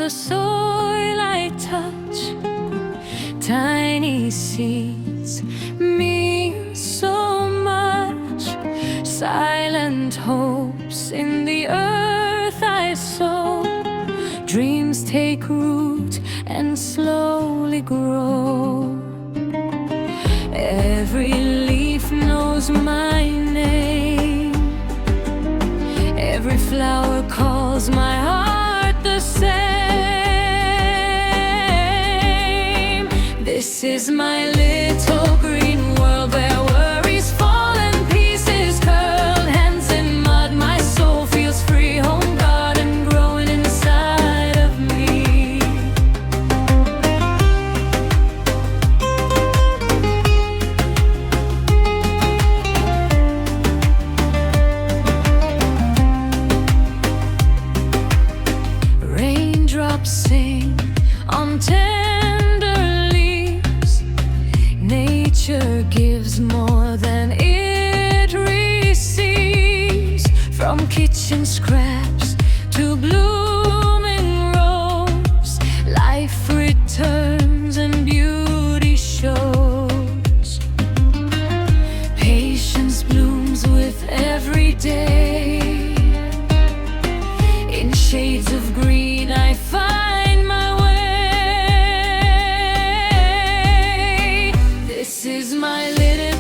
the soil I touch. Tiny seeds mean so much. Silent hopes in the earth I sow. Dreams take root and slowly grow. Every leaf knows my name. Every flower calls my heart the same. This is my little green world where worries fall and pieces curl. Hands in mud, my soul feels free. Home garden growing inside of me. Raindrops sing on tender leaves. Nature gives more than it receives. From kitchen scraps to blooming rose, life returns and beauty shows. Patience blooms with every day. In shades of green I find my way. This is my little